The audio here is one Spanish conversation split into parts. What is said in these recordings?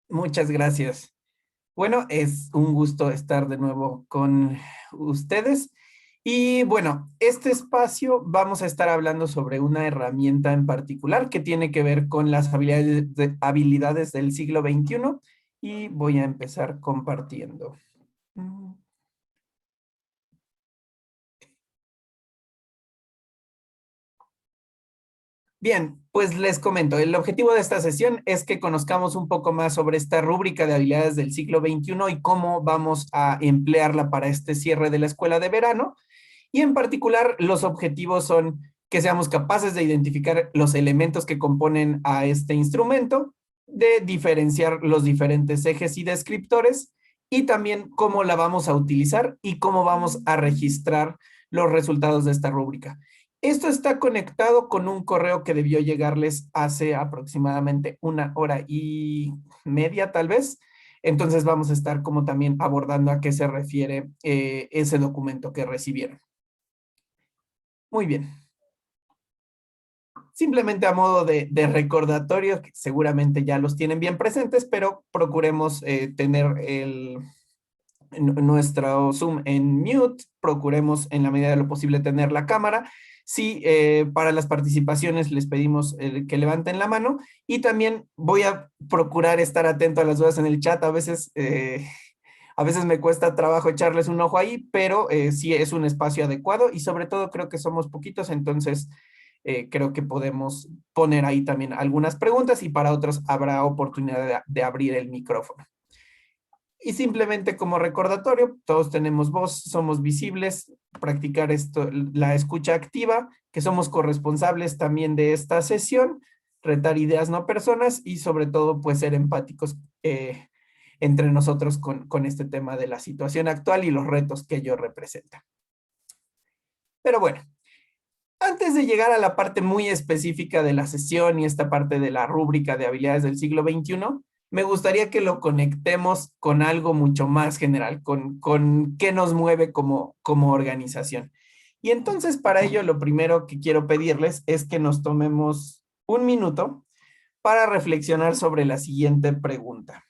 Muchas gracias. Bueno, es un gusto estar de nuevo con ustedes. Y bueno, este espacio vamos a estar hablando sobre una herramienta en particular que tiene que ver con las habilidades del siglo XXI y voy a empezar compartiendo. Mm. Bien, pues les comento, el objetivo de esta sesión es que conozcamos un poco más sobre esta rúbrica de habilidades del siglo XXI y cómo vamos a emplearla para este cierre de la escuela de verano. Y en particular, los objetivos son que seamos capaces de identificar los elementos que componen a este instrumento, de diferenciar los diferentes ejes y descriptores, y también cómo la vamos a utilizar y cómo vamos a registrar los resultados de esta rúbrica. Esto está conectado con un correo que debió llegarles hace aproximadamente 1 hora y media, tal vez. Entonces vamos a estar como también abordando a qué se refiere ese documento que recibieron. Muy bien. Simplemente a modo de recordatorio, que seguramente ya los tienen bien presentes, pero procuremos tener nuestro Zoom en mute, procuremos en la medida de lo posible tener la cámara. Sí, para las participaciones les pedimos que levanten la mano y también voy a procurar estar atento a las dudas en el chat. A veces me cuesta trabajo echarles un ojo ahí, pero sí es un espacio adecuado y sobre todo creo que somos poquitos, entonces creo que podemos poner ahí también algunas preguntas y para otros habrá oportunidad de abrir el micrófono. Y simplemente como recordatorio, todos tenemos voz, somos visibles, practicar esto, la escucha activa, que somos corresponsables también de esta sesión, retar ideas, no personas, y sobre todo, pues ser empáticos entre nosotros con este tema de la situación actual y los retos que ello representa. Pero bueno, antes de llegar a la parte muy específica de la sesión y esta parte de la rúbrica de habilidades del siglo XXI, me gustaría que lo conectemos con algo mucho más general, con qué nos mueve como organización. Y entonces para ello lo primero que quiero pedirles es que nos tomemos un minuto para reflexionar sobre la siguiente pregunta.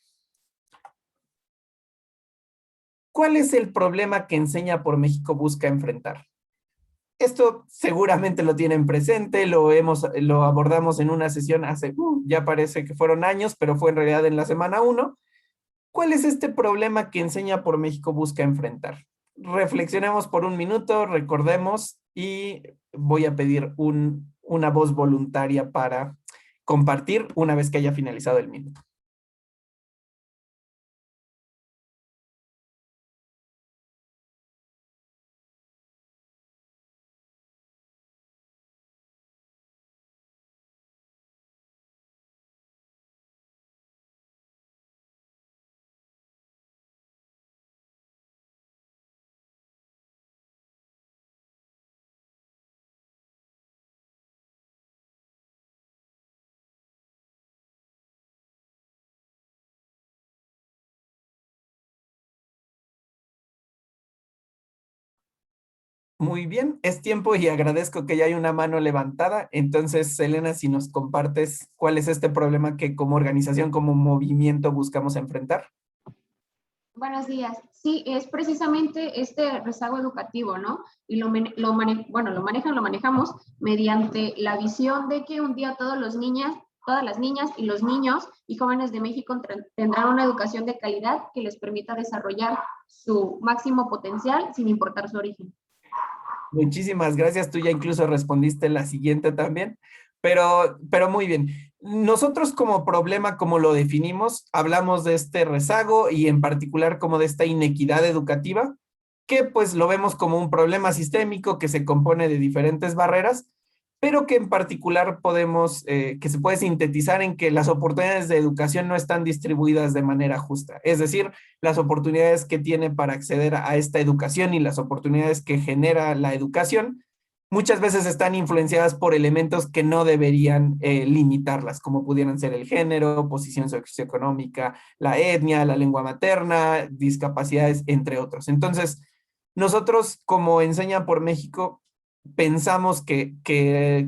¿Cuál es el problema que Enseña por México busca enfrentar? Esto seguramente lo tienen presente, lo abordamos en una sesión hace, ya parece que fueron años, pero fue en realidad en la semana 1. ¿Cuál es este problema que Enseña por México busca enfrentar? Reflexionemos por un minuto, recordemos y voy a pedir una voz voluntaria para compartir una vez que haya finalizado el minuto. Muy bien, es tiempo y agradezco que ya hay una mano levantada. Entonces, Selena, si nos compartes cuál es este problema que como organización, como movimiento buscamos enfrentar. Buenos días. Sí, es precisamente este rezago educativo, ¿no? Y lo manejamos mediante la visión de que un día todas las niñas y los niños y jóvenes de México tendrán una educación de calidad que les permita desarrollar su máximo potencial sin importar su origen. Muchísimas gracias. Tú ya incluso respondiste la siguiente también, pero muy bien. Nosotros como problema, como lo definimos, hablamos de este rezago y en particular como de esta inequidad educativa, que pues lo vemos como un problema sistémico que se compone de diferentes barreras, pero que en particular que se puede sintetizar en que las oportunidades de educación no están distribuidas de manera justa. Es decir, las oportunidades que tiene para acceder a esta educación y las oportunidades que genera la educación muchas veces están influenciadas por elementos que no deberían limitarlas, como pudieran ser el género, posición socioeconómica, la etnia, la lengua materna, discapacidades, entre otros. Entonces, nosotros como Enseña por México pensamos que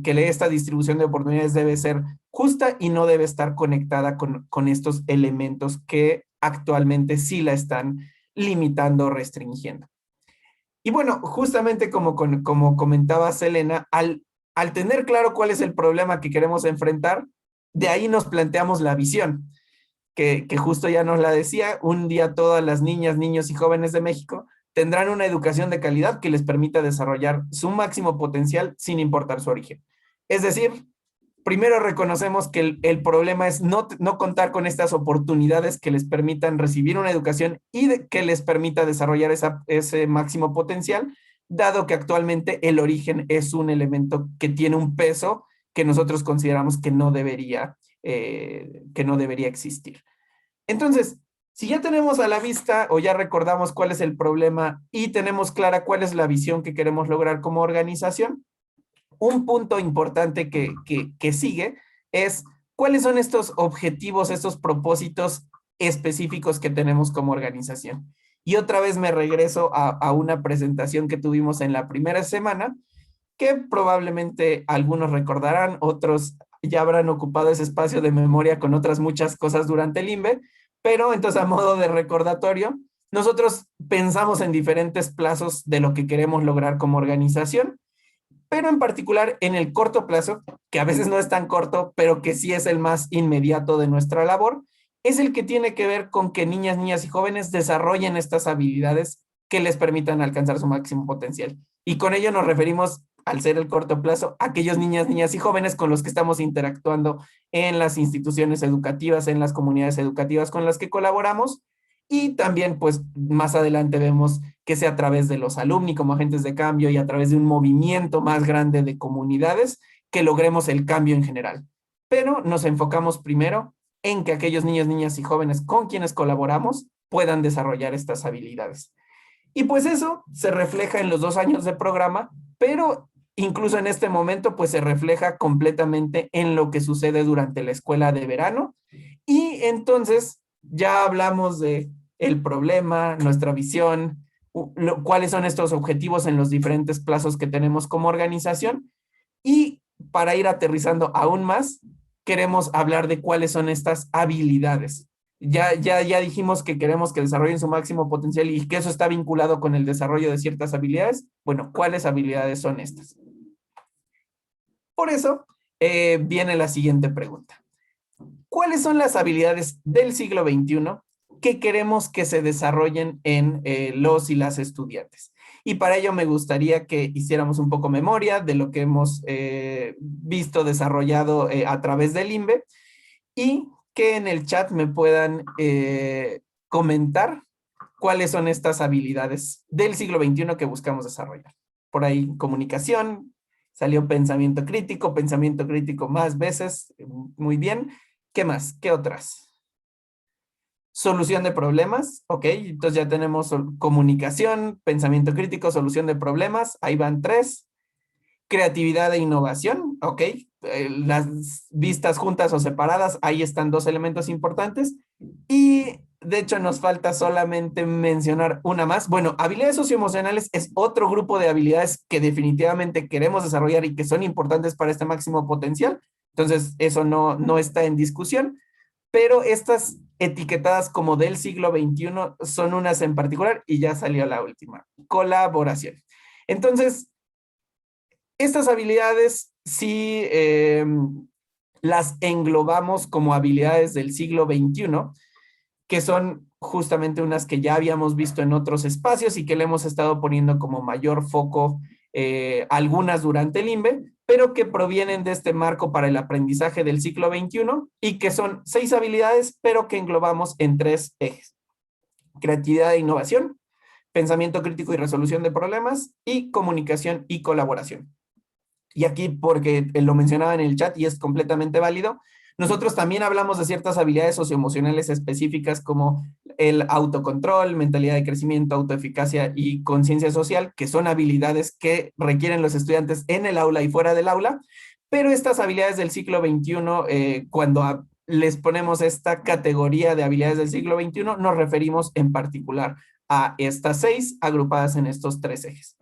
esta distribución de oportunidades debe ser justa y no debe estar conectada con estos elementos que actualmente sí la están limitando o restringiendo. Y bueno, justamente como comentaba Selena, al tener claro cuál es el problema que queremos enfrentar, de ahí nos planteamos la visión, que justo ya nos la decía, un día todas las niñas, niños y jóvenes de México tendrán una educación de calidad que les permita desarrollar su máximo potencial sin importar su origen. Es decir, primero reconocemos que el problema es no contar con estas oportunidades que les permitan recibir una educación y que les permita desarrollar ese máximo potencial, dado que actualmente el origen es un elemento que tiene un peso que nosotros consideramos que no debería existir. Entonces, si ya tenemos a la vista o ya recordamos cuál es el problema y tenemos clara cuál es la visión que queremos lograr como organización, un punto importante que sigue es cuáles son estos objetivos, estos propósitos específicos que tenemos como organización. Y otra vez me regreso a una presentación que tuvimos en la primera semana, que probablemente algunos recordarán, otros ya habrán ocupado ese espacio de memoria con otras muchas cosas durante el INVE, pero entonces a modo de recordatorio, nosotros pensamos en diferentes plazos de lo que queremos lograr como organización, pero en particular en el corto plazo, que a veces no es tan corto, pero que sí es el más inmediato de nuestra labor, es el que tiene que ver con que niñas, niñas y jóvenes desarrollen estas habilidades que les permitan alcanzar su máximo potencial. Y con ello nos referimos, al ser el corto plazo, a aquellos niñas, niñas y jóvenes con los que estamos interactuando en las instituciones educativas, en las comunidades educativas con las que colaboramos. Y también, pues, más adelante vemos que sea a través de los alumni como agentes de cambio y a través de un movimiento más grande de comunidades que logremos el cambio en general. Pero nos enfocamos primero en que aquellos niños, niñas y jóvenes con quienes colaboramos puedan desarrollar estas habilidades. Y pues eso se refleja en los 2 años de programa, pero incluso en este momento pues se refleja completamente en lo que sucede durante la escuela de verano. Y entonces ya hablamos de el problema, nuestra visión, cuáles son estos objetivos en los diferentes plazos que tenemos como organización. Y para ir aterrizando aún más, queremos hablar de cuáles son estas habilidades. Ya dijimos que queremos que desarrollen su máximo potencial y que eso está vinculado con el desarrollo de ciertas habilidades. Bueno, ¿cuáles habilidades son estas? Por eso viene la siguiente pregunta. ¿Cuáles son las habilidades del siglo XXI que queremos que se desarrollen en los y las estudiantes? Y para ello me gustaría que hiciéramos un poco memoria de lo que hemos visto desarrollado a través del INVE y que en el chat me puedan comentar cuáles son estas habilidades del siglo XXI que buscamos desarrollar. Por ahí comunicación, salió pensamiento crítico más veces, muy bien. ¿Qué más? ¿Qué otras? Solución de problemas, ok, entonces ya tenemos comunicación, pensamiento crítico, solución de problemas, ahí van 3. Creatividad e innovación, ok, las vistas juntas o separadas, ahí están 2 elementos importantes. Y de hecho nos falta solamente mencionar una más. Bueno, habilidades socioemocionales es otro grupo de habilidades que definitivamente queremos desarrollar y que son importantes para este máximo potencial. Entonces, eso no está en discusión, pero estas etiquetadas como del siglo XXI son unas en particular y ya salió la última, colaboración. Entonces, estas habilidades sí las englobamos como habilidades del siglo XXI, que son justamente unas que ya habíamos visto en otros espacios y que le hemos estado poniendo como mayor foco, algunas durante el INVE, pero que provienen de este marco para el aprendizaje del siglo XXI y que son 6 habilidades, pero que englobamos en 3 ejes. Creatividad e innovación, pensamiento crítico y resolución de problemas, y comunicación y colaboración. Y aquí, porque lo mencionaba en el chat y es completamente válido, nosotros también hablamos de ciertas habilidades socioemocionales específicas como el autocontrol, mentalidad de crecimiento, autoeficacia y conciencia social, que son habilidades que requieren los estudiantes en el aula y fuera del aula, pero estas habilidades del siglo XXI, cuando les ponemos esta categoría de habilidades del siglo XXI, nos referimos en particular a estas 6 agrupadas en estos 3 ejes.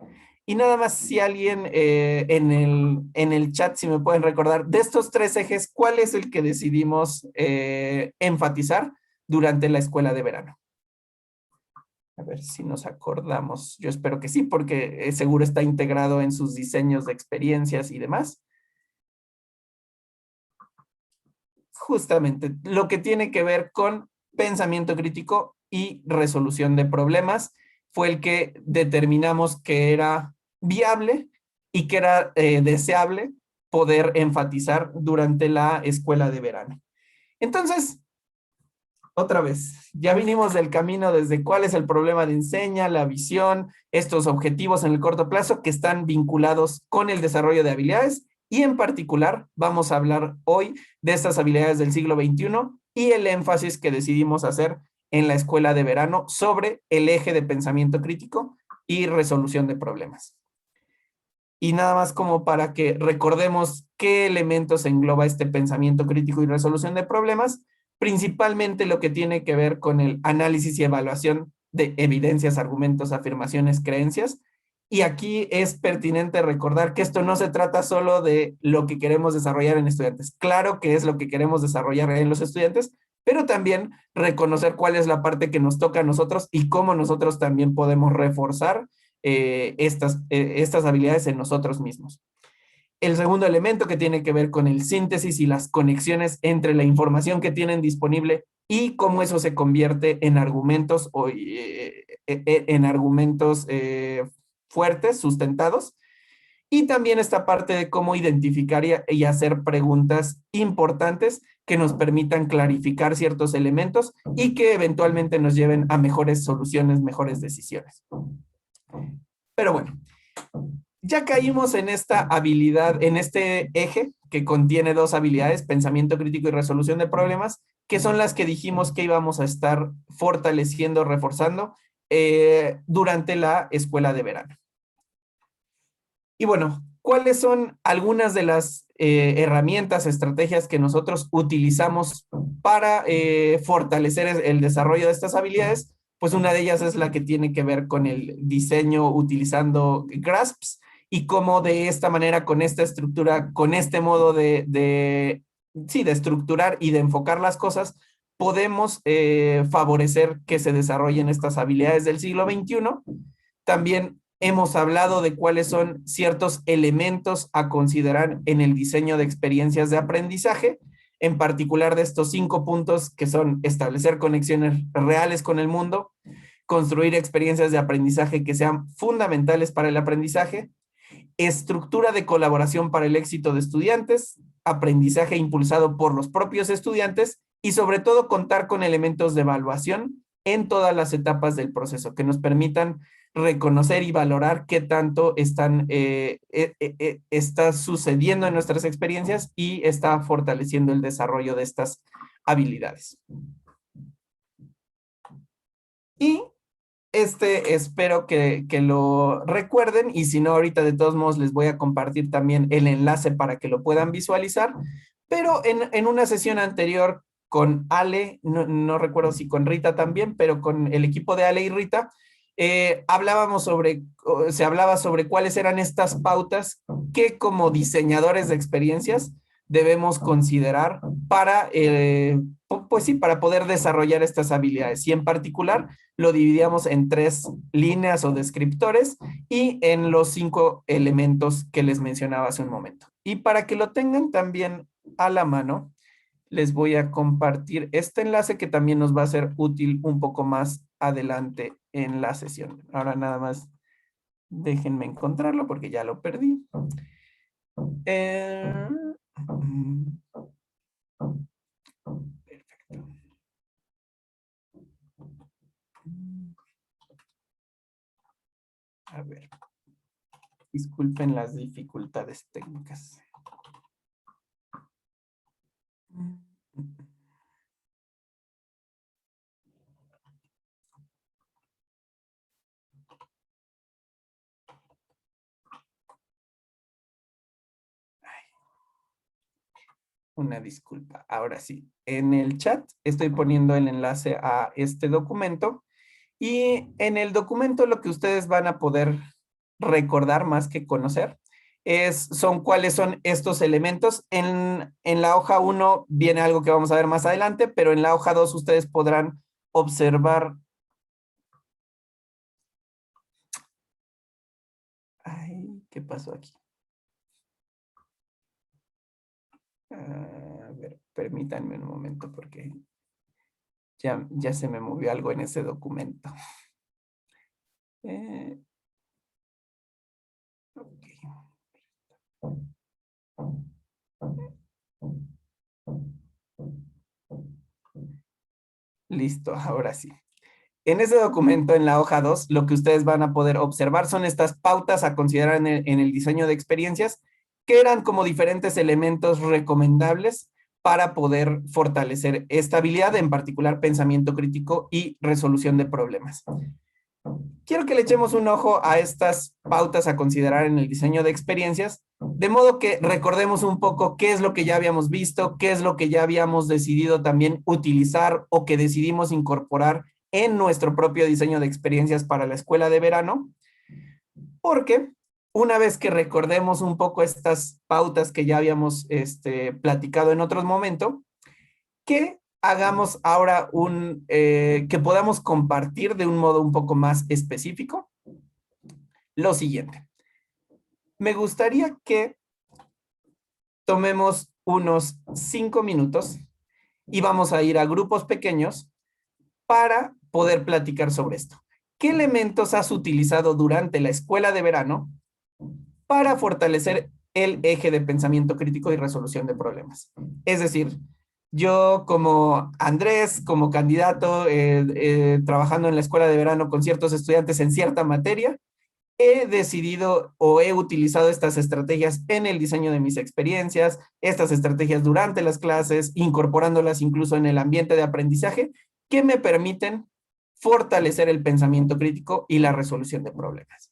Y nada más si alguien en el chat, si me pueden recordar, de estos tres ejes, ¿cuál es el que decidimos enfatizar durante la escuela de verano? A ver si nos acordamos. Yo espero que sí, porque seguro está integrado en sus diseños de experiencias y demás. Justamente, lo que tiene que ver con pensamiento crítico y resolución de problemas fue el que determinamos que era viable y que era deseable poder enfatizar durante la escuela de verano. Entonces, otra vez, ya vinimos del camino desde cuál es el problema de enseña, la visión, estos objetivos en el corto plazo que están vinculados con el desarrollo de habilidades y en particular vamos a hablar hoy de estas habilidades del siglo XXI y el énfasis que decidimos hacer en la escuela de verano sobre el eje de pensamiento crítico y resolución de problemas. Y nada más como para que recordemos qué elementos engloba este pensamiento crítico y resolución de problemas, principalmente lo que tiene que ver con el análisis y evaluación de evidencias, argumentos, afirmaciones, creencias. Y aquí es pertinente recordar que esto no se trata solo de lo que queremos desarrollar en estudiantes. Claro que es lo que queremos desarrollar en los estudiantes, pero también reconocer cuál es la parte que nos toca a nosotros y cómo nosotros también podemos reforzar estas habilidades en nosotros mismos. El segundo elemento que tiene que ver con el síntesis y las conexiones entre la información que tienen disponible y cómo eso se convierte en argumentos en argumentos fuertes, sustentados. Y también esta parte de cómo identificar y hacer preguntas importantes que nos permitan clarificar ciertos elementos y que eventualmente nos lleven a mejores soluciones, mejores decisiones. Pero bueno, ya caímos en esta habilidad, en este eje que contiene dos habilidades, pensamiento crítico y resolución de problemas, que son las que dijimos que íbamos a estar fortaleciendo, reforzando durante la escuela de verano. Y bueno, ¿cuáles son algunas de las herramientas, estrategias que nosotros utilizamos para fortalecer el desarrollo de estas habilidades? Pues una de ellas es la que tiene que ver con el diseño utilizando GRASPs y cómo de esta manera, con esta estructura, con este modo sí, de estructurar y de enfocar las cosas, podemos favorecer que se desarrollen estas habilidades del siglo XXI. También hemos hablado de cuáles son ciertos elementos a considerar en el diseño de experiencias de aprendizaje, en particular de estos 5 puntos que son establecer conexiones reales con el mundo, construir experiencias de aprendizaje que sean fundamentales para el aprendizaje, estructura de colaboración para el éxito de estudiantes, aprendizaje impulsado por los propios estudiantes y sobre todo contar con elementos de evaluación en todas las etapas del proceso que nos permitan reconocer y valorar qué tanto está sucediendo en nuestras experiencias y está fortaleciendo el desarrollo de estas habilidades. Y espero que lo recuerden y si no, ahorita de todos modos les voy a compartir también el enlace para que lo puedan visualizar. Pero en una sesión anterior con Ale, no recuerdo si con Rita también, pero con el equipo de Ale y Rita, se hablaba sobre cuáles eran estas pautas que como diseñadores de experiencias debemos considerar para, pues sí, para poder desarrollar estas habilidades. Y en particular lo dividíamos en 3 líneas o descriptores y en los 5 elementos que les mencionaba hace un momento. Y para que lo tengan también a la mano, les voy a compartir este enlace que también nos va a ser útil un poco más adelante en la sesión. Ahora nada más déjenme encontrarlo porque ya lo perdí. Perfecto. A ver, disculpen las dificultades técnicas. Una disculpa. Ahora sí, en el chat estoy poniendo el enlace a este documento y en el documento lo que ustedes van a poder recordar más que conocer. Son cuáles son estos elementos. En la hoja 1 viene algo que vamos a ver más adelante, pero en la hoja 2 ustedes podrán observar. Ay, ¿qué pasó aquí? A ver, permítanme un momento porque ya se me movió algo en ese documento. Listo, ahora sí. En ese documento, en la hoja 2, lo que ustedes van a poder observar son estas pautas a considerar en el diseño de experiencias, que eran como diferentes elementos recomendables para poder fortalecer esta habilidad, en particular pensamiento crítico y resolución de problemas. Quiero que le echemos un ojo a estas pautas a considerar en el diseño de experiencias, de modo que recordemos un poco qué es lo que ya habíamos visto, qué es lo que ya habíamos decidido también utilizar o que decidimos incorporar en nuestro propio diseño de experiencias para la escuela de verano, porque una vez que recordemos un poco estas pautas que ya habíamos platicado en otros momentos, que hagamos ahora que podamos compartir de un modo un poco más específico lo siguiente. Me gustaría que tomemos unos 5 minutos y vamos a ir a grupos pequeños para poder platicar sobre esto. ¿Qué elementos has utilizado durante la escuela de verano para fortalecer el eje de pensamiento crítico y resolución de problemas? Es decir, yo como Andrés, como candidato, trabajando en la escuela de verano con ciertos estudiantes en cierta materia, he decidido o he utilizado estas estrategias en el diseño de mis experiencias, estas estrategias durante las clases, incorporándolas incluso en el ambiente de aprendizaje, que me permiten fortalecer el pensamiento crítico y la resolución de problemas.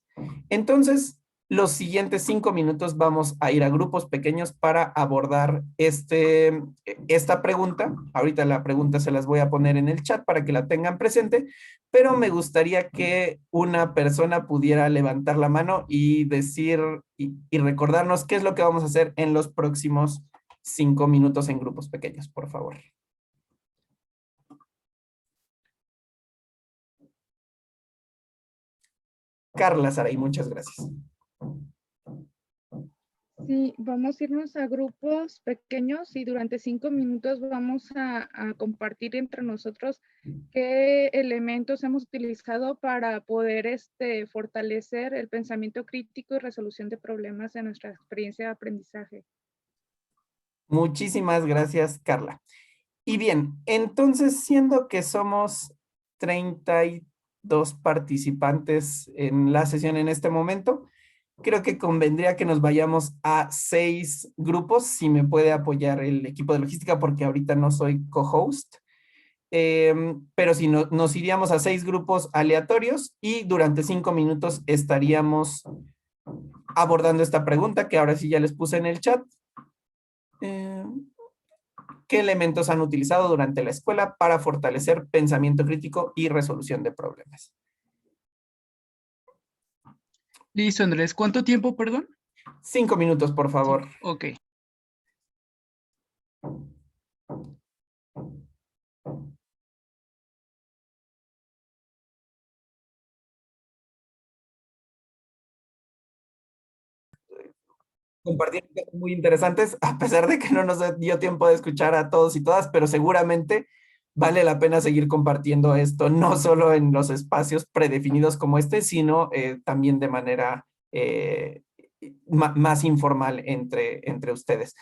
Entonces, los siguientes 5 minutos vamos a ir a grupos pequeños para abordar esta pregunta. Ahorita la pregunta se las voy a poner en el chat para que la tengan presente, pero me gustaría que una persona pudiera levantar la mano y decir y recordarnos qué es lo que vamos a hacer en los próximos 5 minutos en grupos pequeños, por favor. Carla Saray, muchas gracias. Sí, vamos a irnos a grupos pequeños y durante 5 minutos vamos a compartir entre nosotros qué elementos hemos utilizado para poder fortalecer el pensamiento crítico y resolución de problemas en nuestra experiencia de aprendizaje. Muchísimas gracias, Carla. Y bien, entonces, siendo que somos 32 participantes en la sesión en este momento, creo que convendría que nos vayamos a 6 grupos, si me puede apoyar el equipo de logística, porque ahorita no soy co-host. Pero si no, nos iríamos a 6 grupos aleatorios y durante 5 minutos estaríamos abordando esta pregunta que ahora sí ya les puse en el chat. ¿Qué elementos han utilizado durante la escuela para fortalecer pensamiento crítico y resolución de problemas? Listo, Andrés. ¿Cuánto tiempo, perdón? 5 minutos, por favor. Sí, ok. Compartir cosas muy interesantes, a pesar de que no nos dio tiempo de escuchar a todos y todas, pero seguramente vale la pena seguir compartiendo esto, no solo en los espacios predefinidos como este, sino también de manera más informal entre ustedes.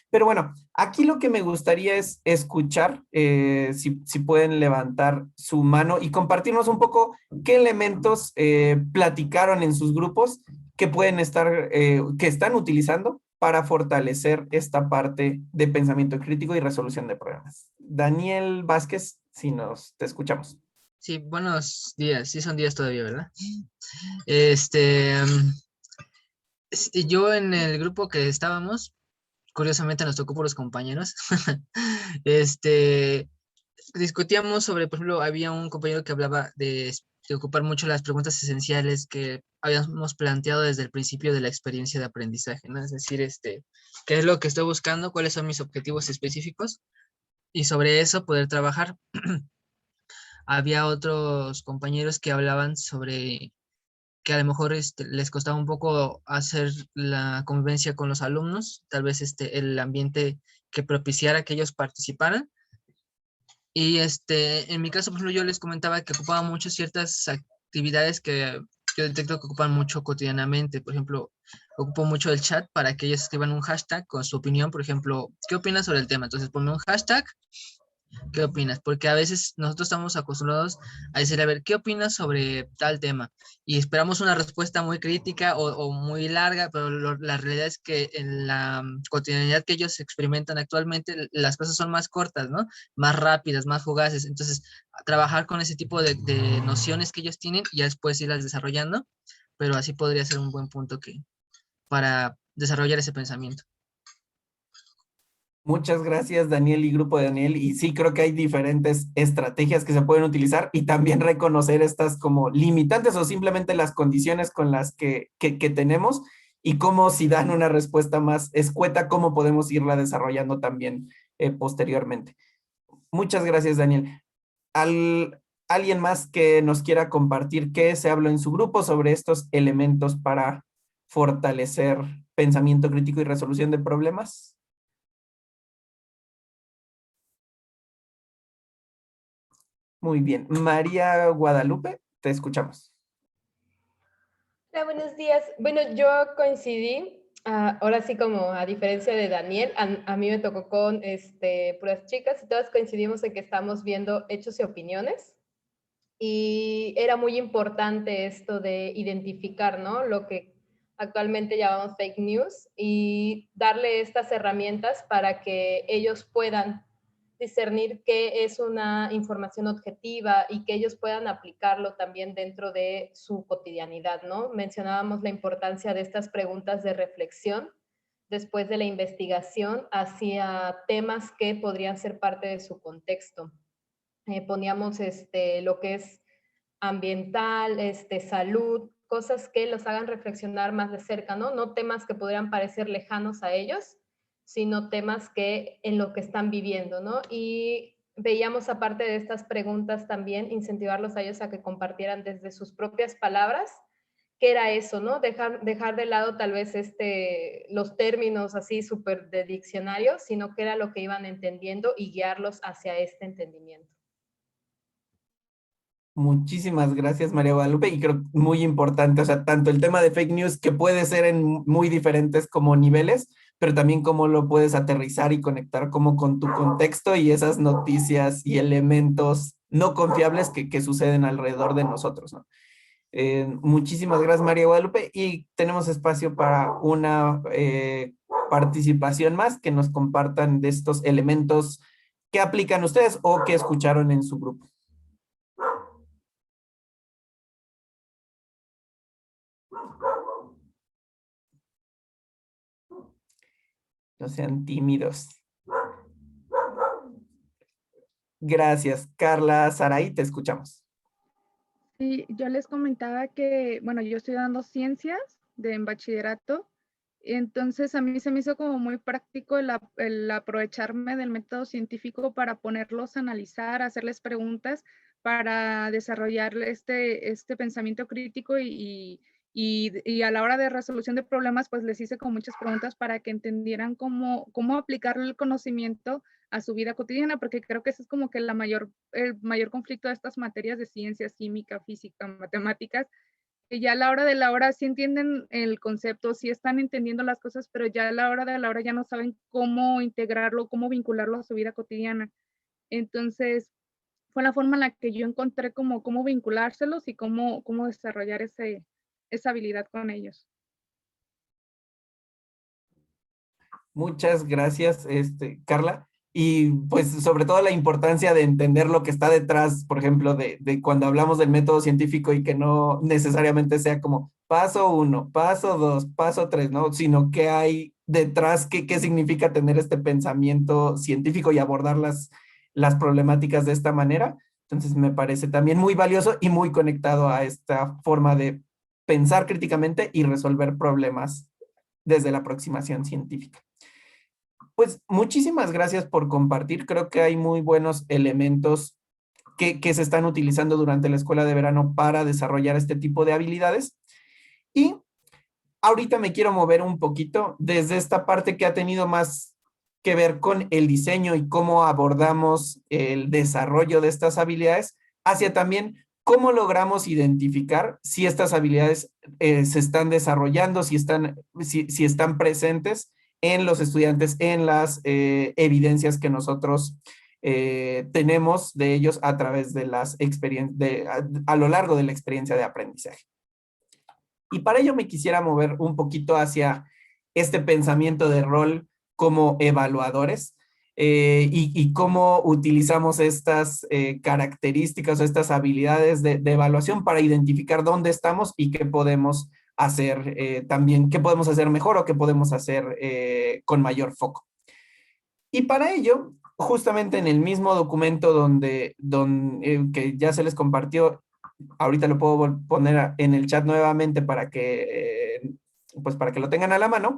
Pero bueno, aquí lo que me gustaría es escuchar, si pueden levantar su mano y compartirnos un poco qué elementos platicaron en sus grupos que pueden estar, que están utilizando para fortalecer esta parte de pensamiento crítico y resolución de problemas. Daniel Vázquez, si te escuchamos. Sí, buenos días. Sí son días todavía, ¿verdad? Yo en el grupo que estábamos, curiosamente nos tocó por los compañeros, discutíamos sobre, por ejemplo, había un compañero que hablaba de de ocupar mucho las preguntas esenciales que habíamos planteado desde el principio de la experiencia de aprendizaje, ¿no? Es decir, ¿qué es lo que estoy buscando? ¿Cuáles son mis objetivos específicos? Y sobre eso poder trabajar. Había otros compañeros que hablaban sobre que a lo mejor les costaba un poco hacer la convivencia con los alumnos, tal vez el ambiente que propiciara que ellos participaran. Y en mi caso, por ejemplo, yo les comentaba que ocupaba mucho ciertas actividades que yo detecto que ocupan mucho cotidianamente. Por ejemplo, ocupo mucho el chat para que ellos escriban un hashtag con su opinión. Por ejemplo, ¿qué opinas sobre el tema? Entonces, ponme un hashtag. ¿Qué opinas? Porque a veces nosotros estamos acostumbrados a decir, a ver, ¿qué opinas sobre tal tema? Y esperamos una respuesta muy crítica o muy larga, pero la realidad es que en la cotidianidad que ellos experimentan actualmente, las cosas son más cortas, ¿no? Más rápidas, más fugaces. Entonces, trabajar con ese tipo de nociones que ellos tienen y ya después irlas desarrollando, pero así podría ser un buen punto para desarrollar ese pensamiento. Muchas gracias, Daniel y grupo de Daniel. Y sí, creo que hay diferentes estrategias que se pueden utilizar y también reconocer estas como limitantes o simplemente las condiciones con las que tenemos y cómo si dan una respuesta más escueta, cómo podemos irla desarrollando también posteriormente. Muchas gracias, Daniel. ¿Alguien más que nos quiera compartir qué se habló en su grupo sobre estos elementos para fortalecer pensamiento crítico y resolución de problemas? Muy bien. María Guadalupe, te escuchamos. Hola, buenos días. Bueno, yo coincidí, ahora sí como a diferencia de Daniel, a mí me tocó con puras chicas y todas coincidimos en que estamos viendo hechos y opiniones y era muy importante esto de identificar, ¿no? Lo que actualmente llamamos fake news y darle estas herramientas para que ellos puedan discernir qué es una información objetiva y que ellos puedan aplicarlo también dentro de su cotidianidad, ¿no? Mencionábamos la importancia de estas preguntas de reflexión después de la investigación hacia temas que podrían ser parte de su contexto. Poníamos lo que es ambiental, salud, cosas que los hagan reflexionar más de cerca, ¿no? No temas que podrían parecer lejanos a ellos, sino temas que en lo que están viviendo, ¿no? Y veíamos, aparte de estas preguntas, también incentivarlos a ellos a que compartieran desde sus propias palabras qué era eso, ¿no? Dejar de lado tal vez los términos así súper de diccionario, sino qué era lo que iban entendiendo y guiarlos hacia este entendimiento. Muchísimas gracias, María Guadalupe, y creo muy importante, o sea, tanto el tema de fake news que puede ser en muy diferentes como niveles, pero también cómo lo puedes aterrizar y conectar como con tu contexto y esas noticias y elementos no confiables que suceden alrededor de nosotros, ¿no? Muchísimas gracias, María Guadalupe, y tenemos espacio para una participación más que nos compartan de estos elementos que aplican ustedes o que escucharon en su grupo. No sean tímidos. Gracias. Carla Saray, te escuchamos. Sí, yo les comentaba que, bueno, yo estoy dando ciencias en bachillerato, entonces a mí se me hizo como muy práctico el aprovecharme del método científico para ponerlos a analizar, hacerles preguntas, para desarrollar este pensamiento crítico y a la hora de resolución de problemas, pues les hice con muchas preguntas para que entendieran cómo aplicar el conocimiento a su vida cotidiana, porque creo que ese es como que el mayor conflicto de estas materias de ciencias, química, física, matemáticas, que ya a la hora de la hora sí entienden el concepto, sí están entendiendo las cosas, pero ya a la hora de la hora ya no saben cómo integrarlo, cómo vincularlo a su vida cotidiana. Entonces, fue la forma en la que yo encontré cómo vinculárselos y cómo desarrollar esa habilidad con ellos. Muchas gracias, Carla. Y pues sobre todo la importancia de entender lo que está detrás, por ejemplo, de cuando hablamos del método científico y que no necesariamente sea como paso 1, paso 2, paso 3, ¿no? Sino que hay detrás, qué significa tener este pensamiento científico y abordar las problemáticas de esta manera. Entonces me parece también muy valioso y muy conectado a esta forma de pensar críticamente y resolver problemas desde la aproximación científica. Pues muchísimas gracias por compartir. Creo que hay muy buenos elementos que se están utilizando durante la escuela de verano para desarrollar este tipo de habilidades. Y ahorita me quiero mover un poquito desde esta parte que ha tenido más que ver con el diseño y cómo abordamos el desarrollo de estas habilidades, hacia también cómo logramos identificar si estas habilidades se están desarrollando, si están presentes en los estudiantes, en las evidencias que nosotros tenemos de ellos a través de las experiencias, a lo largo de la experiencia de aprendizaje. Y para ello me quisiera mover un poquito hacia este pensamiento de rol como evaluadores y cómo utilizamos estas características o estas habilidades de evaluación para identificar dónde estamos y qué podemos hacer también, qué podemos hacer mejor o qué podemos hacer con mayor foco. Y para ello, justamente en el mismo documento que ya se les compartió, ahorita lo puedo poner en el chat nuevamente pues para que lo tengan a la mano,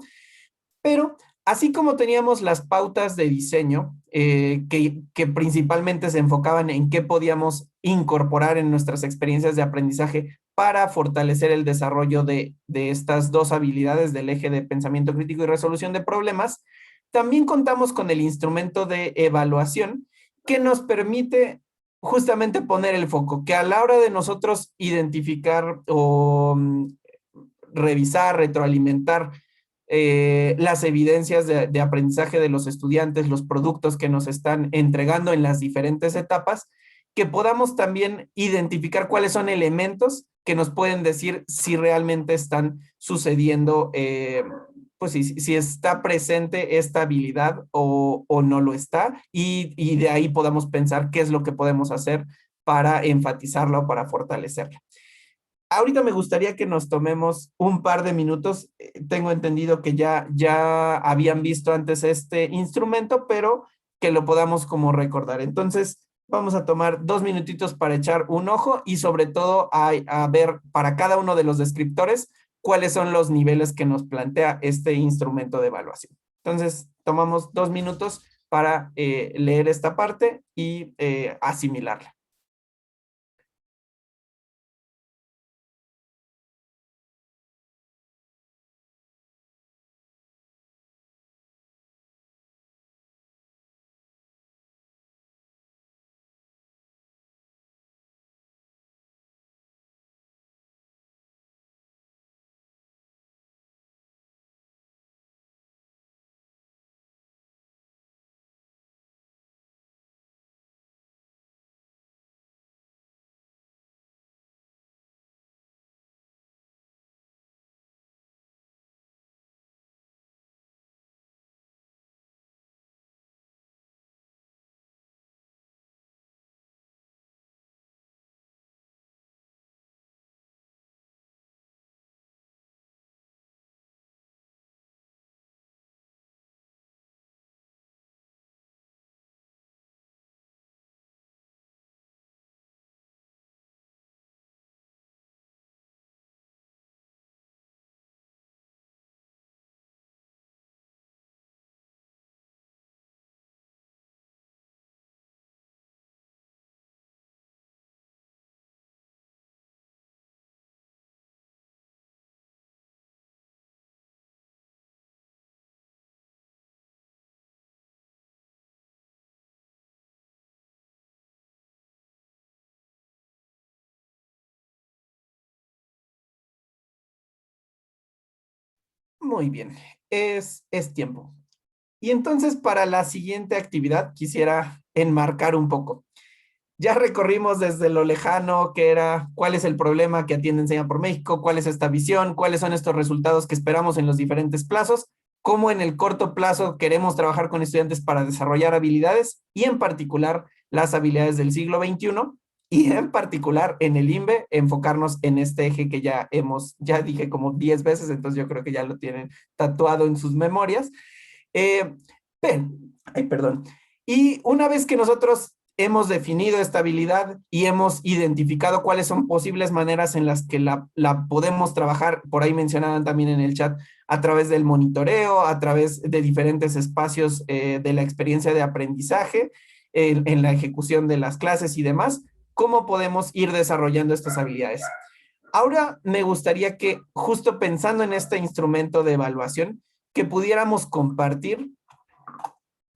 pero así como teníamos las pautas de diseño que principalmente se enfocaban en qué podíamos incorporar en nuestras experiencias de aprendizaje para fortalecer el desarrollo de estas dos habilidades del eje de pensamiento crítico y resolución de problemas, también contamos con el instrumento de evaluación que nos permite justamente poner el foco, que a la hora de nosotros identificar o revisar, retroalimentar las evidencias de aprendizaje de los estudiantes, los productos que nos están entregando en las diferentes etapas, que podamos también identificar cuáles son elementos que nos pueden decir si realmente están sucediendo, pues si está presente esta habilidad o no lo está, y de ahí podamos pensar qué es lo que podemos hacer para enfatizarla o para fortalecerla. Ahorita me gustaría que nos tomemos un par de minutos. Tengo entendido que ya habían visto antes este instrumento, pero que lo podamos como recordar. Entonces, vamos a tomar 2 minutitos para echar un ojo y sobre todo a ver para cada uno de los descriptores cuáles son los niveles que nos plantea este instrumento de evaluación. Entonces, tomamos 2 minutos para leer esta parte y asimilarla. Muy bien, es tiempo. Y entonces para la siguiente actividad quisiera enmarcar un poco. Ya recorrimos desde lo lejano, que era cuál es el problema que atiende Enseña por México, cuál es esta visión, cuáles son estos resultados que esperamos en los diferentes plazos, cómo en el corto plazo queremos trabajar con estudiantes para desarrollar habilidades y en particular las habilidades del siglo XXI y en particular en el INVE enfocarnos en este eje que ya dije como 10 veces, entonces yo creo que ya lo tienen tatuado en sus memorias. Perdón. Y una vez que nosotros hemos definido esta habilidad y hemos identificado cuáles son posibles maneras en las que la podemos trabajar. Por ahí mencionaban también en el chat, a través del monitoreo, a través de diferentes espacios de la experiencia de aprendizaje, en la ejecución de las clases y demás, cómo podemos ir desarrollando estas habilidades. Ahora me gustaría que, justo pensando en este instrumento de evaluación, que pudiéramos compartir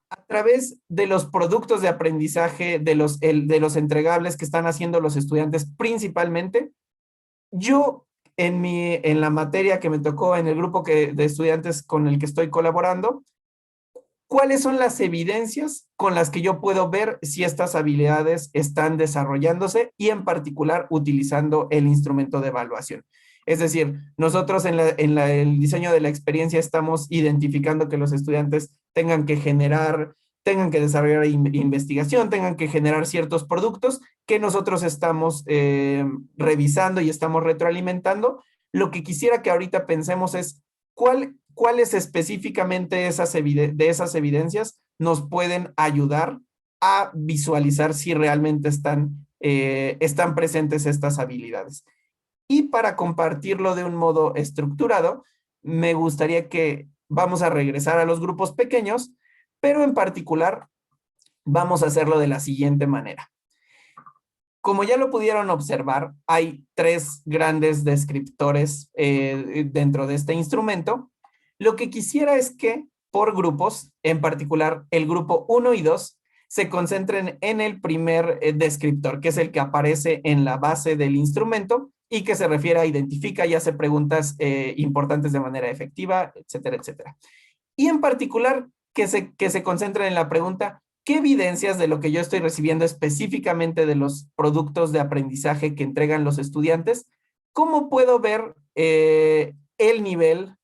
a través de los productos de aprendizaje, de los entregables que están haciendo los estudiantes principalmente. Yo, en la materia que me tocó, en el grupo de estudiantes con el que estoy colaborando, ¿cuáles son las evidencias con las que yo puedo ver si estas habilidades están desarrollándose y en particular utilizando el instrumento de evaluación? Es decir, nosotros en el diseño de la experiencia estamos identificando que los estudiantes tengan que desarrollar investigación, tengan que generar ciertos productos que nosotros estamos revisando y estamos retroalimentando. Lo que quisiera que ahorita pensemos es cuáles específicamente de esas evidencias nos pueden ayudar a visualizar si realmente están presentes estas habilidades. Y para compartirlo de un modo estructurado, me gustaría que vamos a regresar a los grupos pequeños, pero en particular vamos a hacerlo de la siguiente manera. Como ya lo pudieron observar, hay 3 grandes descriptores dentro de este instrumento. Lo que quisiera es que por grupos, en particular el grupo 1 y 2, se concentren en el primer descriptor, que es el que aparece en la base del instrumento y que se refiere a identifica y hace preguntas importantes de manera efectiva, etcétera, etcétera. Y en particular, que se concentren en la pregunta, ¿qué evidencias de lo que yo estoy recibiendo específicamente de los productos de aprendizaje que entregan los estudiantes? ¿Cómo puedo ver el nivel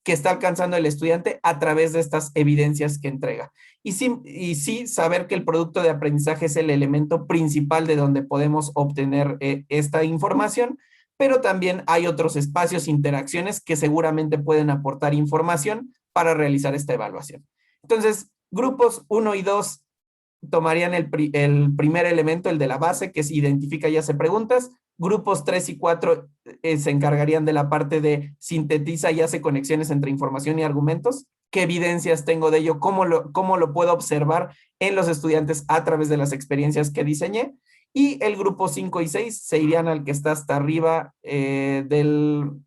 que está alcanzando el estudiante a través de estas evidencias que entrega? Y sí saber que el producto de aprendizaje es el elemento principal de donde podemos obtener esta información, pero también hay otros espacios, interacciones que seguramente pueden aportar información para realizar esta evaluación. Entonces, grupos 1 y 2 tomarían el primer elemento, el de la base, que es identifica y hace preguntas. Grupos 3 y 4 se encargarían de la parte de sintetiza y hace conexiones entre información y argumentos. ¿Qué evidencias tengo de ello? ¿Cómo lo puedo observar en los estudiantes a través de las experiencias que diseñé? Y el grupo 5 y 6 se irían al que está hasta arriba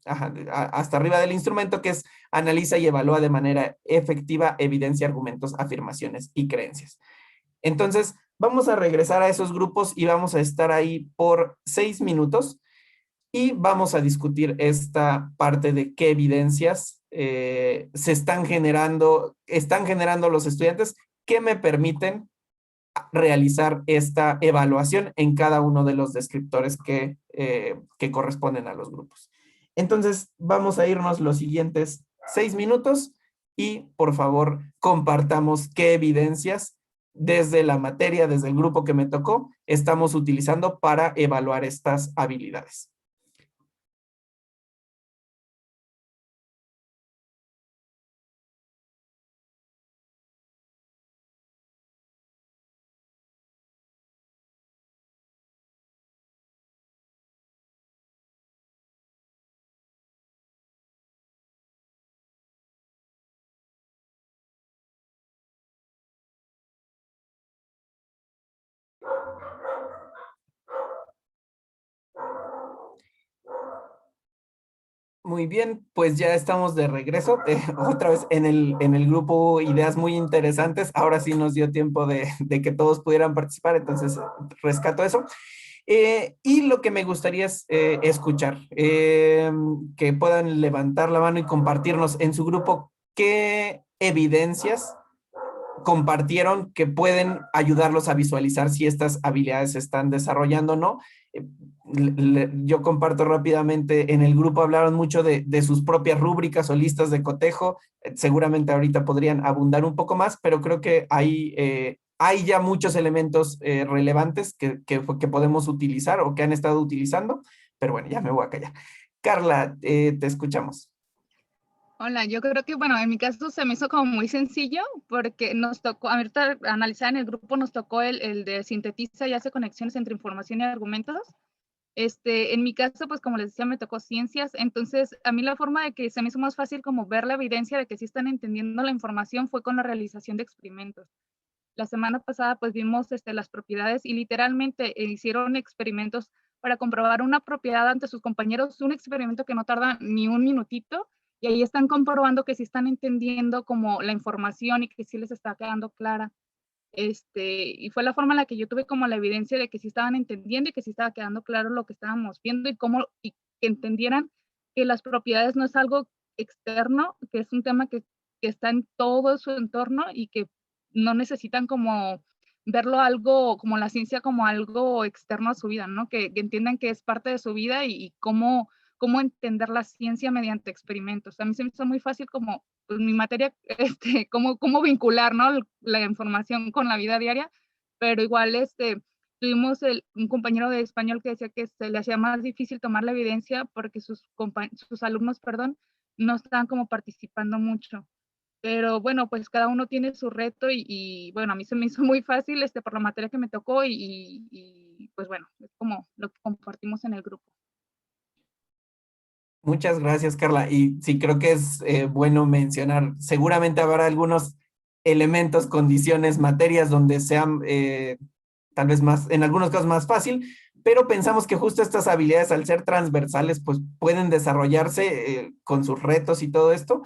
hasta arriba del instrumento, que es analiza y evalúa de manera efectiva evidencia, argumentos, afirmaciones y creencias. Entonces, vamos a regresar a esos grupos y vamos a estar ahí por 6 minutos y vamos a discutir esta parte de qué evidencias están generando los estudiantes que me permiten realizar esta evaluación en cada uno de los descriptores que corresponden a los grupos. Entonces, vamos a irnos los siguientes 6 minutos y, por favor, compartamos qué evidencias desde la materia, desde el grupo que me tocó, estamos utilizando para evaluar estas habilidades. Muy bien, pues ya estamos de regreso. Otra vez en el grupo ideas muy interesantes. Ahora sí nos dio tiempo de que todos pudieran participar, entonces rescato eso. Y lo que me gustaría es escuchar, que puedan levantar la mano y compartirnos en su grupo qué evidencias compartieron que pueden ayudarlos a visualizar si estas habilidades se están desarrollando o no. Yo comparto rápidamente, en el grupo hablaron mucho de sus propias rúbricas o listas de cotejo. Seguramente ahorita podrían abundar un poco más, pero creo que hay ya muchos elementos relevantes que podemos utilizar o que han estado utilizando, pero bueno, ya me voy a callar. Carla, te escuchamos. Hola, yo creo que, bueno, en mi caso se me hizo como muy sencillo porque nos tocó, ahorita analizar en el grupo nos tocó el de sintetiza y hace conexiones entre información y argumentos. En mi caso, pues como les decía, me tocó ciencias, entonces a mí la forma de que se me hizo más fácil como ver la evidencia de que sí están entendiendo la información fue con la realización de experimentos. La semana pasada pues vimos las propiedades y literalmente hicieron experimentos para comprobar una propiedad ante sus compañeros, un experimento que no tarda ni un minutito, y ahí están comprobando que sí están entendiendo como la información y que sí les está quedando clara. Y fue la forma en la que yo tuve como la evidencia de que sí estaban entendiendo y que sí estaba quedando claro lo que estábamos viendo y que entendieran que las propiedades no es algo externo, que es un tema que está en todo su entorno y que no necesitan como verlo algo, como la ciencia como algo externo a su vida, ¿no? Que entiendan que es parte de su vida y cómo entender la ciencia mediante experimentos. A mí se me hizo muy fácil como pues, mi materia, cómo vincular, ¿no? La información con la vida diaria, pero igual, tuvimos un compañero de español que decía que se le hacía más difícil tomar la evidencia porque sus alumnos, perdón, no estaban como participando mucho. Pero bueno, pues cada uno tiene su reto y bueno, a mí se me hizo muy fácil por la materia que me tocó y pues bueno, es como lo que compartimos en el grupo. Muchas gracias, Carla. Y sí, creo que es bueno mencionar, seguramente habrá algunos elementos, condiciones, materias donde sean tal vez más, en algunos casos más fácil, pero pensamos que justo estas habilidades al ser transversales, pues pueden desarrollarse con sus retos y todo esto,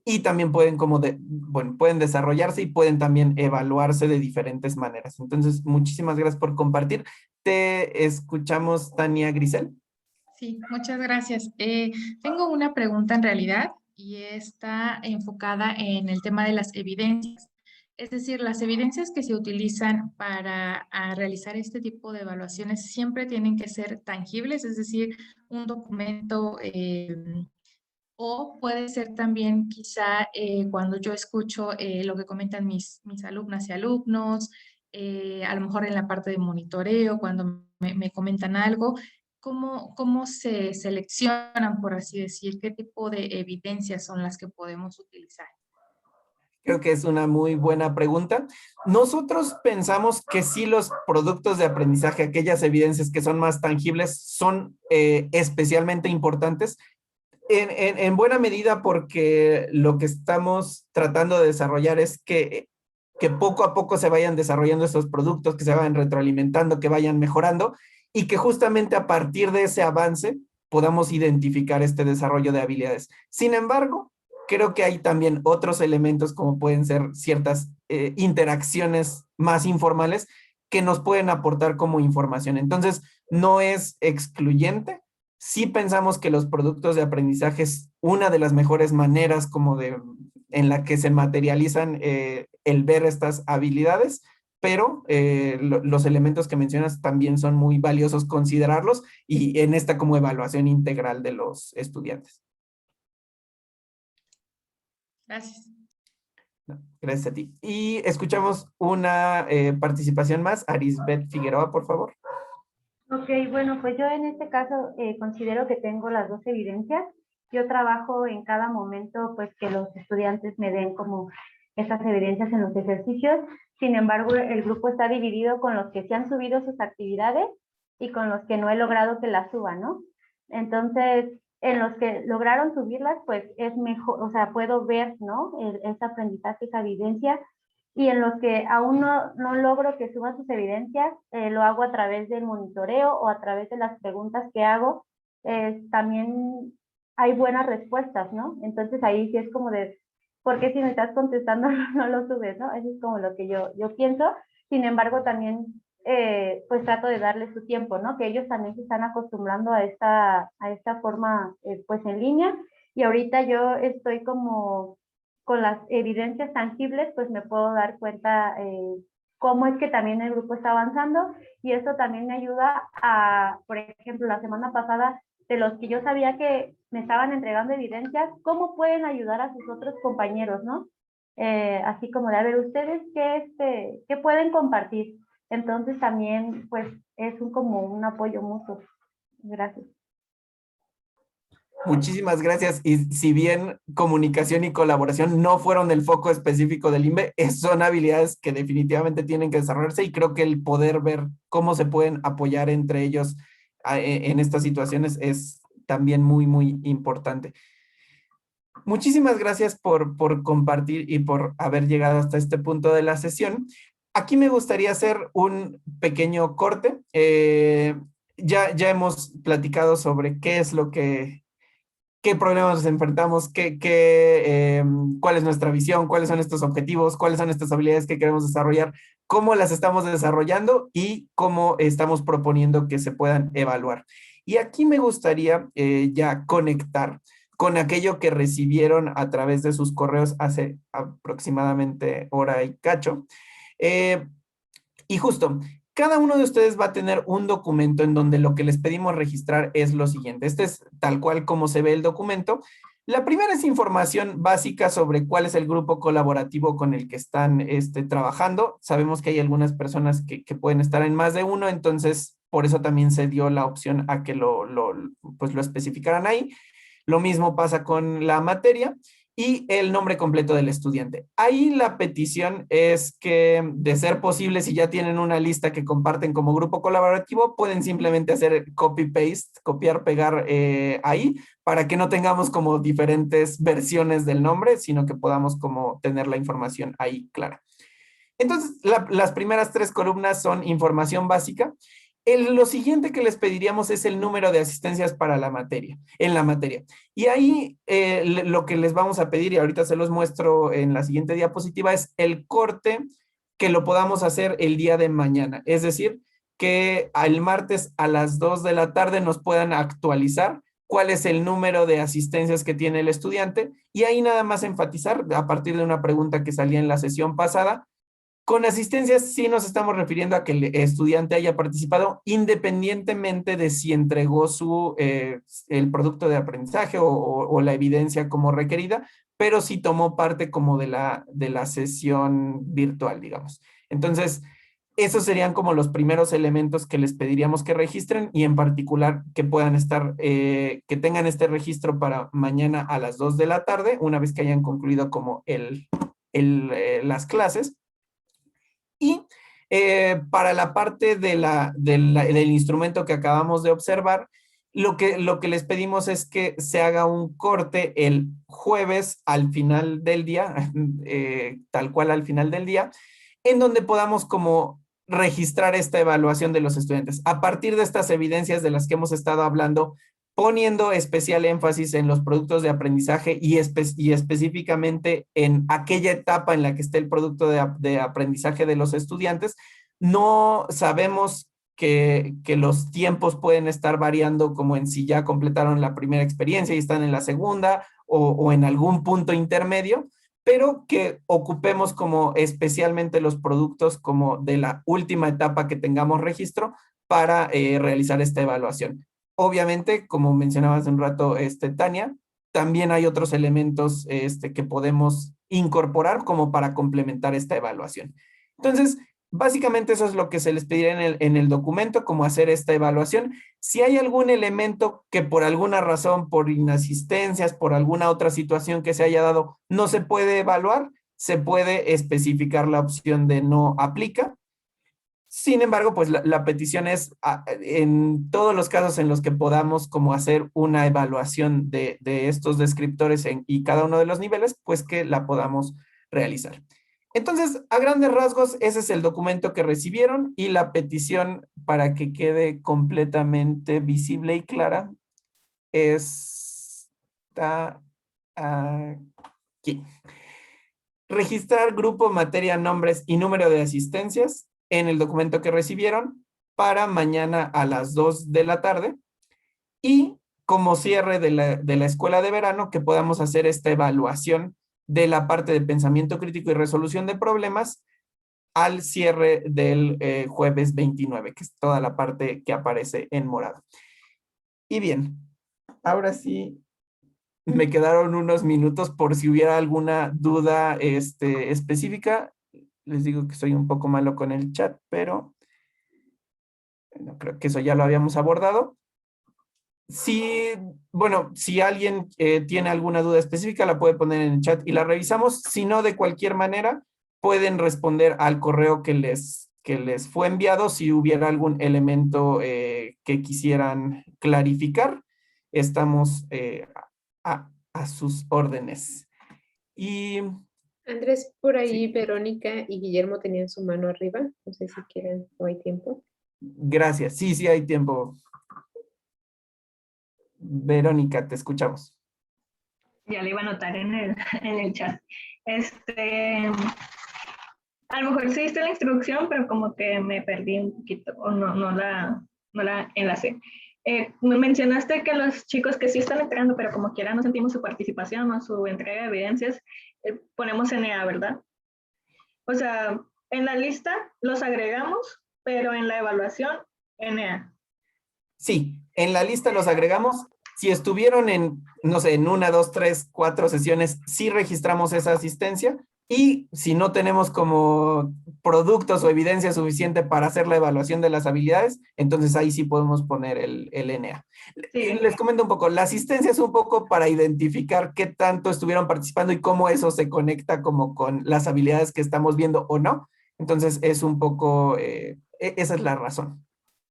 y también pueden bueno, pueden desarrollarse y pueden también evaluarse de diferentes maneras. Entonces, muchísimas gracias por compartir. Te escuchamos, Tania Grisel. Sí, muchas gracias. Tengo una pregunta en realidad y está enfocada en el tema de las evidencias. Es decir, las evidencias que se utilizan para realizar este tipo de evaluaciones siempre tienen que ser tangibles, es decir, un documento o puede ser también quizá cuando yo escucho lo que comentan mis alumnas y alumnos, a lo mejor en la parte de monitoreo, cuando me comentan algo, ¿cómo se seleccionan, por así decir? ¿Qué tipo de evidencias son las que podemos utilizar? Creo que es una muy buena pregunta. Nosotros pensamos que sí los productos de aprendizaje, aquellas evidencias que son más tangibles, son especialmente importantes en buena medida porque lo que estamos tratando de desarrollar es que poco a poco se vayan desarrollando estos productos, que se vayan retroalimentando, que vayan mejorando y que justamente a partir de ese avance podamos identificar este desarrollo de habilidades. Sin embargo, creo que hay también otros elementos como pueden ser ciertas interacciones más informales que nos pueden aportar como información. Entonces, no es excluyente. Sí pensamos que los productos de aprendizaje es una de las mejores maneras en la que se materializan el ver estas habilidades, pero los elementos que mencionas también son muy valiosos considerarlos y en esta como evaluación integral de los estudiantes. Gracias. Gracias a ti. Y escuchamos una participación más. Arisbet Figueroa, por favor. Ok, bueno, pues yo en este caso considero que tengo las dos evidencias. Yo trabajo en cada momento, pues que los estudiantes me den como esas evidencias en los ejercicios. Sin embargo, el grupo está dividido con los que se han subido sus actividades y con los que no he logrado que las suban, ¿no? Entonces, en los que lograron subirlas, pues es mejor, o sea, puedo ver, ¿no? Ese aprendizaje, esa evidencia, y en los que aún no logro que suban sus evidencias, lo hago a través del monitoreo o a través de las preguntas que hago. También hay buenas respuestas, ¿no? Entonces ahí sí es como de, ¿por qué si me estás contestando no lo subes, no? Eso es como lo que yo pienso. Sin embargo, también pues trato de darle su tiempo, ¿no? Que ellos también se están acostumbrando a esta forma pues en línea. Y ahorita yo estoy como con las evidencias tangibles, pues me puedo dar cuenta cómo es que también el grupo está avanzando y eso también me ayuda a, por ejemplo, la semana pasada, de los que yo sabía que me estaban entregando evidencias, cómo pueden ayudar a sus otros compañeros, ¿no? Así como de, a ver, ustedes qué pueden compartir. Entonces también, pues, es como un apoyo mutuo. Gracias. Muchísimas gracias. Y si bien comunicación y colaboración no fueron el foco específico del INVE, son habilidades que definitivamente tienen que desarrollarse y creo que el poder ver cómo se pueden apoyar entre ellos en estas situaciones es también muy, muy importante. Muchísimas gracias por compartir y por haber llegado hasta este punto de la sesión. Aquí me gustaría hacer un pequeño corte. Ya hemos platicado sobre qué es lo que qué problemas nos enfrentamos, cuál es nuestra visión, cuáles son estos objetivos, cuáles son estas habilidades que queremos desarrollar, cómo las estamos desarrollando y cómo estamos proponiendo que se puedan evaluar. Y aquí me gustaría ya conectar con aquello que recibieron a través de sus correos hace aproximadamente hora y cacho. Eh, y justo, cada uno de ustedes va a tener un documento en donde lo que les pedimos registrar es lo siguiente. Este es tal cual como se ve el documento. La primera es información básica sobre cuál es el grupo colaborativo con el que están trabajando. Sabemos que hay algunas personas que pueden estar en más de uno, entonces por eso también se dio la opción a que pues lo especificaran ahí. Lo mismo pasa con la materia y el nombre completo del estudiante. Ahí la petición es que, de ser posible, si ya tienen una lista que comparten como grupo colaborativo, pueden simplemente hacer copy-paste, copiar, pegar ahí, para que no tengamos como diferentes versiones del nombre, sino que podamos como tener la información ahí clara. Entonces, las primeras 3 columnas son información básica. Lo siguiente que les pediríamos es el número de asistencias para la materia, en la materia. Y ahí lo que les vamos a pedir, y ahorita se los muestro en la siguiente diapositiva, es el corte que lo podamos hacer el día de mañana. Es decir, que el martes a las 2 de la tarde nos puedan actualizar cuál es el número de asistencias que tiene el estudiante. Y ahí nada más enfatizar, a partir de una pregunta que salía en la sesión pasada, con asistencias sí nos estamos refiriendo a que el estudiante haya participado independientemente de si entregó el producto de aprendizaje o la evidencia como requerida, pero sí tomó parte como de la sesión virtual, digamos. Entonces, esos serían como los primeros elementos que les pediríamos que registren y en particular que puedan estar, que tengan este registro para mañana a las 2 de la tarde, una vez que hayan concluido como las clases. Y para la parte del instrumento que acabamos de observar, lo que les pedimos es que se haga un corte el jueves al final del día, tal cual al final del día, en donde podamos como registrar esta evaluación de los estudiantes. A partir de estas evidencias de las que hemos estado hablando, poniendo especial énfasis en los productos de aprendizaje y específicamente en aquella etapa en la que esté el producto de aprendizaje de los estudiantes. No sabemos que los tiempos pueden estar variando como en si ya completaron la primera experiencia y están en la segunda o en algún punto intermedio, pero que ocupemos como especialmente los productos como de la última etapa que tengamos registro para realizar esta evaluación. Obviamente, como mencionaba hace un rato Tania, también hay otros elementos que podemos incorporar como para complementar esta evaluación. Entonces, básicamente eso es lo que se les pedirá en el documento, como hacer esta evaluación. Si hay algún elemento que por alguna razón, por inasistencias, por alguna otra situación que se haya dado, no se puede evaluar, se puede especificar la opción de no aplica. Sin embargo, pues la petición es en todos los casos en los que podamos como hacer una evaluación de estos descriptores y cada uno de los niveles, pues que la podamos realizar. Entonces, a grandes rasgos, ese es el documento que recibieron y la petición, para que quede completamente visible y clara, está aquí. Registrar grupo, materia, nombres y número de asistencias en el documento que recibieron para mañana a las 2 de la tarde y como cierre de la escuela de verano que podamos hacer esta evaluación de la parte de pensamiento crítico y resolución de problemas al cierre del jueves 29, que es toda la parte que aparece en morado. Y bien, ahora sí me quedaron unos minutos por si hubiera alguna duda específica. Les digo que soy un poco malo con el chat, pero bueno, creo que eso ya lo habíamos abordado. Si, bueno, si alguien tiene alguna duda específica, la puede poner en el chat y la revisamos. Si no, de cualquier manera, pueden responder al correo que les fue enviado si hubiera algún elemento que quisieran clarificar. Estamos a sus órdenes. Y Andrés, por ahí sí, Verónica y Guillermo tenían su mano arriba. No sé si quieren o hay tiempo. gracias. Sí, sí hay tiempo. Verónica, te escuchamos. Ya le iba a anotar en en el chat. A lo mejor sí viste la instrucción, pero como que me perdí un poquito o no la enlacé. Me mencionaste que los chicos que sí están entregando, pero como quiera no sentimos su participación o su entrega de evidencias, ponemos NA, ¿verdad? O sea, en la lista los agregamos, pero en la evaluación NA. Sí, en la lista los agregamos. Si estuvieron en, no sé, en 1, 2, 3, 4 sesiones, sí registramos esa asistencia. Y si no tenemos como productos o evidencia suficiente para hacer la evaluación de las habilidades, entonces ahí sí podemos poner el NA. Sí. Les comento un poco, la asistencia es un poco para identificar qué tanto estuvieron participando y cómo eso se conecta como con las habilidades que estamos viendo o no. Entonces es un poco, esa es la razón.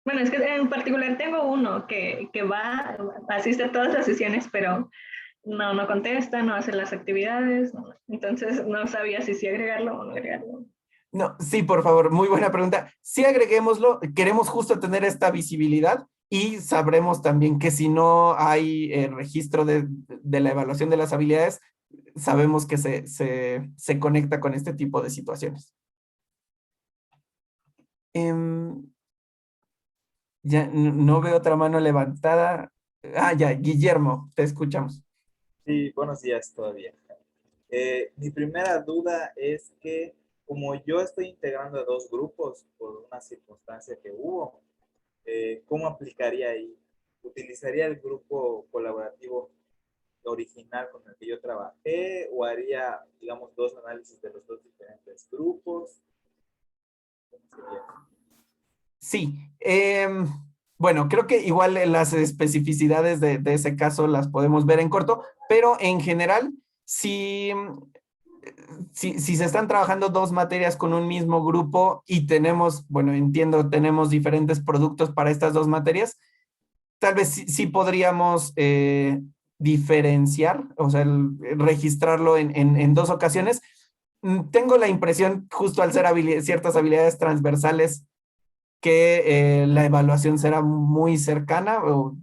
Bueno, es que en particular tengo uno que asiste a todas las sesiones, pero no contesta, no hace las actividades, entonces no sabía si sí agregarlo o no agregarlo. No, sí, por favor, muy buena pregunta. Sí, agreguémoslo, queremos justo tener esta visibilidad y sabremos también que si no hay registro de la evaluación de las habilidades, sabemos que se conecta con este tipo de situaciones. Ya no veo otra mano levantada. Ah, ya, Guillermo, te escuchamos. Sí, buenos días todavía. Mi primera duda es que como yo estoy integrando a dos grupos por una circunstancia que hubo, ¿cómo aplicaría ahí? ¿Utilizaría el grupo colaborativo original con el que yo trabajé o haría, digamos, dos análisis de los dos diferentes grupos? ¿Cómo sería? Sí, bueno, creo que igual las especificidades de ese caso las podemos ver en corto, pero en general, si se están trabajando dos materias con un mismo grupo y tenemos, bueno, entiendo, tenemos diferentes productos para estas dos materias, tal vez sí podríamos diferenciar, o sea, registrarlo en dos ocasiones. Tengo la impresión, justo al ser ciertas habilidades transversales, que la evaluación será muy cercana, o,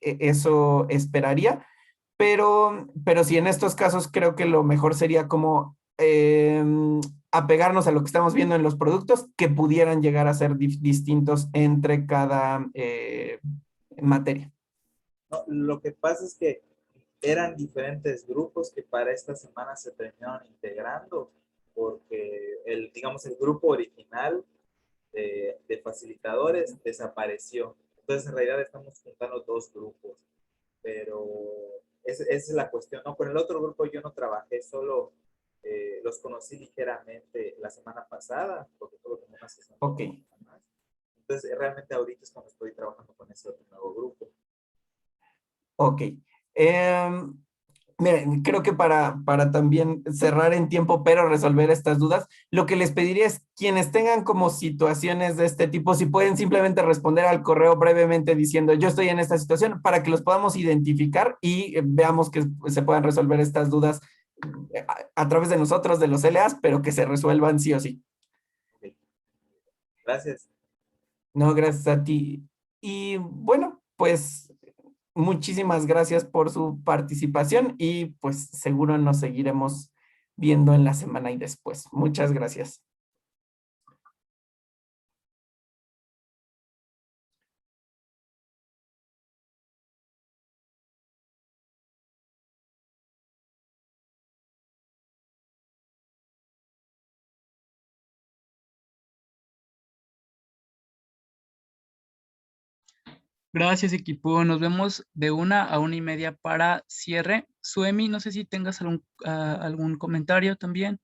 eso esperaría, pero sí, en estos casos creo que lo mejor sería como apegarnos a lo que estamos viendo en los productos que pudieran llegar a ser distintos entre cada materia. No, lo que pasa es que eran diferentes grupos que para esta semana se terminaron integrando porque digamos, el grupo original de facilitadores desapareció. Entonces, en realidad estamos juntando dos grupos, pero esa es la cuestión, ¿no? Con el otro grupo yo no trabajé, solo los conocí ligeramente la semana pasada, porque solo como una sesión. Ok. Más. Entonces, realmente ahorita es cuando estoy trabajando con ese otro nuevo grupo. Ok. Miren, creo que para también cerrar en tiempo, pero resolver estas dudas, lo que les pediría es quienes tengan como situaciones de este tipo, si pueden simplemente responder al correo brevemente diciendo yo estoy en esta situación para que los podamos identificar y veamos que se puedan resolver estas dudas a través de nosotros, de los LAs, pero que se resuelvan sí o sí. Okay. Gracias. No, gracias a ti. Y bueno, pues muchísimas gracias por su participación y pues seguro nos seguiremos viendo en la semana y después. Muchas gracias. Gracias, equipo. Nos vemos de 1 a 1:30 para cierre. Suemi, no sé si tengas algún comentario también.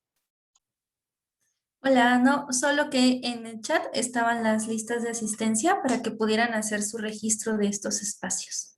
Hola, no, solo que en el chat estaban las listas de asistencia para que pudieran hacer su registro de estos espacios.